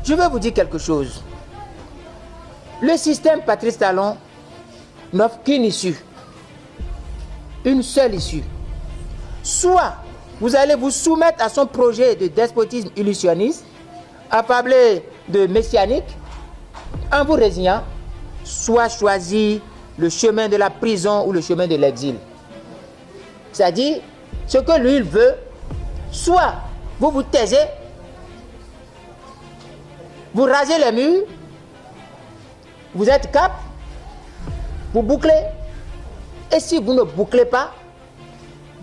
Je vais vous dire quelque chose. Le système Patrice Talon n'offre qu'une issue. Une seule issue. Soit vous allez vous soumettre à son projet de despotisme illusionniste, affablé de messianique, en vous résignant, soit choisir le chemin de la prison ou le chemin de l'exil. C'est-à-dire, ce que lui il veut, soit vous vous taisez, vous rasez les murs, vous êtes cap, vous bouclez, et si vous ne bouclez pas,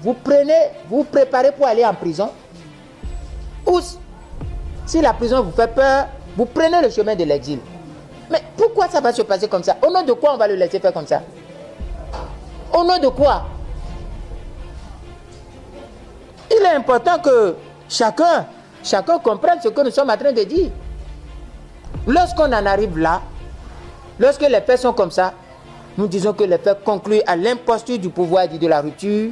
vous vous préparez pour aller en prison, ou si la prison vous fait peur, vous prenez le chemin de l'exil. Mais pourquoi ça va se passer comme ça? Au nom de quoi on va le laisser faire comme ça? Au nom de quoi? Il est important que chacun comprenne ce que nous sommes en train de dire. Lorsqu'on en arrive là, lorsque les faits sont comme ça, nous disons que les faits concluent à l'imposture du pouvoir dit de la rupture,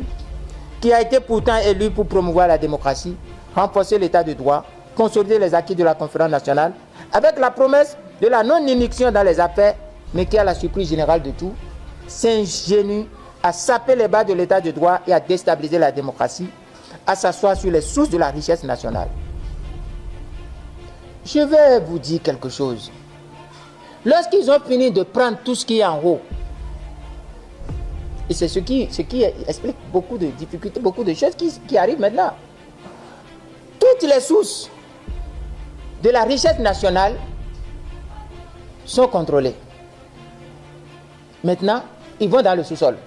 qui a été pourtant élu pour promouvoir la démocratie, renforcer l'état de droit, consolider les acquis de la conférence nationale, avec la promesse de la non-immixtion dans les affaires, mais qui, à la surprise générale de tout, s'ingénue à saper les bas de l'état de droit et à déstabiliser la démocratie, à s'asseoir sur les sources de la richesse nationale. Je vais vous dire quelque chose. Lorsqu'ils ont fini de prendre tout ce qui est en haut, et c'est ce qui explique beaucoup de difficultés, beaucoup de choses qui arrivent maintenant. Toutes les sources de la richesse nationale sont contrôlées. Maintenant, ils vont dans le sous-sol.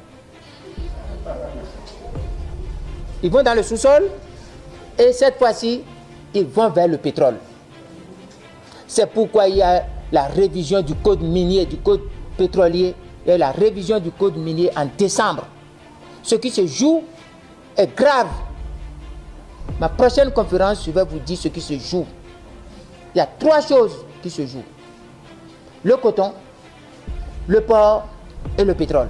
Ils vont dans le sous-sol et cette fois-ci, ils vont vers le pétrole. C'est pourquoi il y a la révision du code minier, du code pétrolier et la révision du code minier en décembre. Ce qui se joue est grave. Ma prochaine conférence, je vais vous dire ce qui se joue. Il y a 3 choses qui se jouent. Le coton, le porc et le pétrole.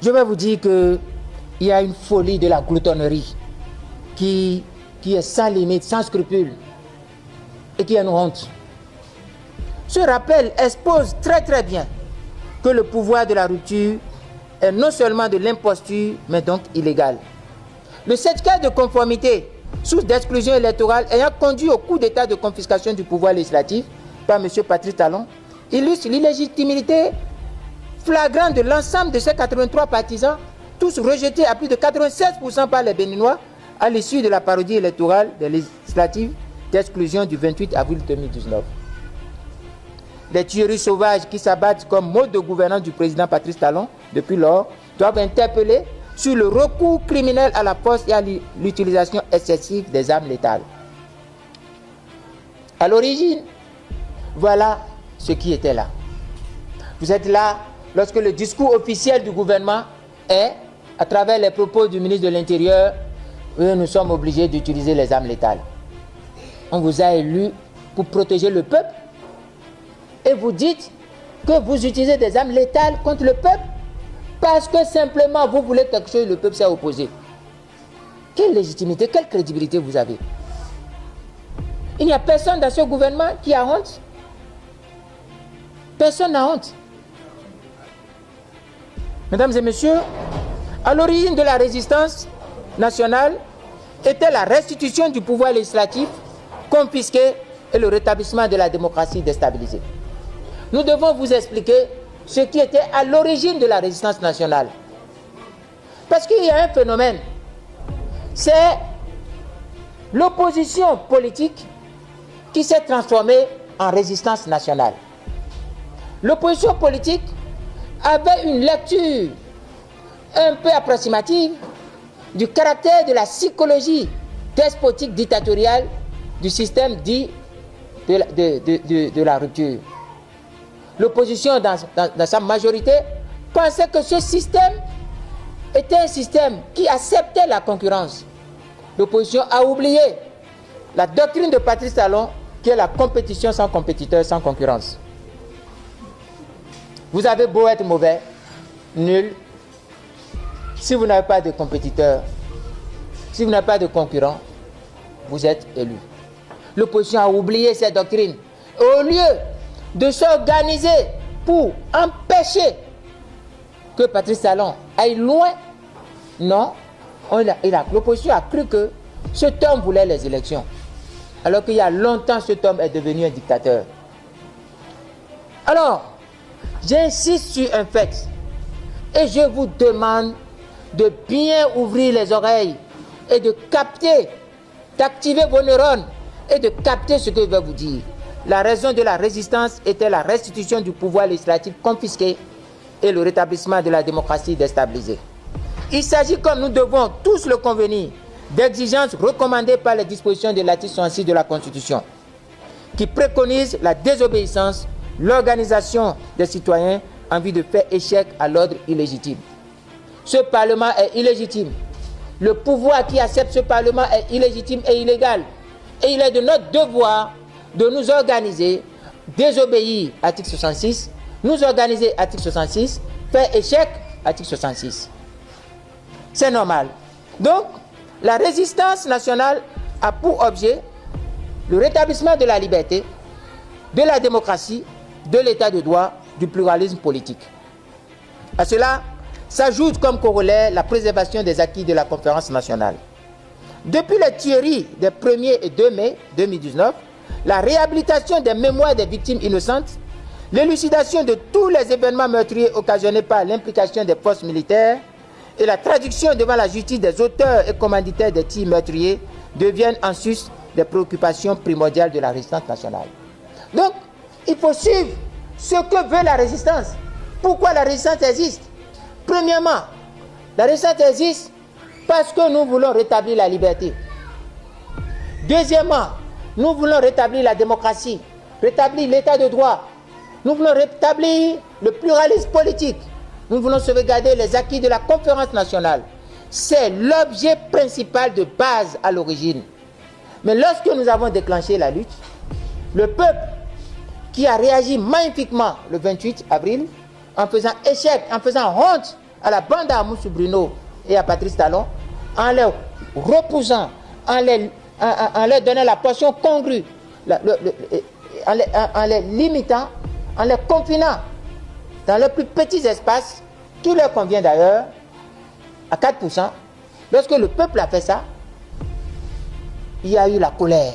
Je vais vous dire qu'il y a une folie de la gloutonnerie qui est sans limite, sans scrupule et qui est une honte. Ce rappel expose très très bien que le pouvoir de la rupture est non seulement de l'imposture, mais donc illégal. Le certificat de conformité, source d'exclusion électorale ayant conduit au coup d'état de confiscation du pouvoir législatif par M. Patrice Talon, illustre l'illégitimité flagrante de l'ensemble de ces 83 partisans, tous rejetés à plus de 96% par les Béninois à l'issue de la parodie électorale des législatives d'exclusion du 28 avril 2019. Les tueries sauvages qui s'abattent comme mode de gouvernance du président Patrice Talon depuis lors doivent interpeller sur le recours criminel à la force et à l'utilisation excessive des armes létales. À l'origine, voilà ce qui était là. Vous êtes là lorsque le discours officiel du gouvernement est, à travers les propos du ministre de l'Intérieur, nous sommes obligés d'utiliser les armes létales. On vous a élu pour protéger le peuple et vous dites que vous utilisez des armes létales contre le peuple parce que simplement vous voulez quelque chose et le peuple s'est opposé. Quelle légitimité, quelle crédibilité vous avez? Il n'y a personne dans ce gouvernement qui a honte. Personne n'a honte. Mesdames et messieurs, à l'origine de la résistance nationale était la restitution du pouvoir législatif confisqué et le rétablissement de la démocratie déstabilisée. Nous devons vous expliquer ce qui était à l'origine de la résistance nationale. Parce qu'il y a un phénomène, c'est l'opposition politique qui s'est transformée en résistance nationale. L'opposition politique avait une lecture un peu approximative du caractère de la psychologie despotique dictatoriale du système dit de la rupture. L'opposition dans sa majorité pensait que ce système était un système qui acceptait la concurrence. L'opposition a oublié la doctrine de Patrice Talon qui est la compétition sans compétiteur, sans concurrence. Vous avez beau être mauvais, nul, si vous n'avez pas de compétiteur, Si vous n'avez pas de concurrent, vous êtes élu. L'opposition a oublié cette doctrine. Au lieu de s'organiser pour empêcher que Patrice Talon aille loin, non, l'opposition a cru que cet homme voulait les élections. Alors qu'il y a longtemps, cet homme est devenu un dictateur. Alors, j'insiste sur un fait et je vous demande de bien ouvrir les oreilles et de capter, d'activer vos neurones et de capter ce que je vais vous dire. La raison de la résistance était la restitution du pouvoir législatif confisqué et le rétablissement de la démocratie déstabilisée. Il s'agit, comme nous devons tous le convenir, d'exigences recommandées par les dispositions de l'article 66 de la Constitution, qui préconisent la désobéissance, l'organisation des citoyens en vue de faire échec à l'ordre illégitime. Ce Parlement est illégitime. Le pouvoir qui accepte ce Parlement est illégitime et illégal. Et il est de notre devoir de nous organiser, désobéir à l'article 66, nous organiser à l'article 66, faire échec à l'article 66. C'est normal. Donc, la résistance nationale a pour objet le rétablissement de la liberté, de la démocratie, de l'état de droit, du pluralisme politique. À cela s'ajoute comme corollaire la préservation des acquis de la conférence nationale. Depuis les tueries des 1er et 2 mai 2019, la réhabilitation des mémoires des victimes innocentes, l'élucidation de tous les événements meurtriers occasionnés par l'implication des forces militaires et la traduction devant la justice des auteurs et commanditaires des tirs meurtriers deviennent en sus des préoccupations primordiales de la résistance nationale. Donc, il faut suivre ce que veut la résistance. Pourquoi la résistance existe? Premièrement, la résistance existe parce que nous voulons rétablir la liberté. Deuxièmement, nous voulons rétablir la démocratie, rétablir l'état de droit. Nous voulons rétablir le pluralisme politique. Nous voulons sauvegarder les acquis de la conférence nationale. C'est l'objet principal de base à l'origine. Mais lorsque nous avons déclenché la lutte, le peuple qui a réagi magnifiquement le 28 avril, en faisant échec, en faisant honte à la bande à Moussou Bruno et à Patrice Talon, en les repoussant, en leur donnant la portion congrue, en les limitant, en les confinant dans les plus petits espaces, qui leur convient d'ailleurs, à 4%. Lorsque le peuple a fait ça, il y a eu la colère.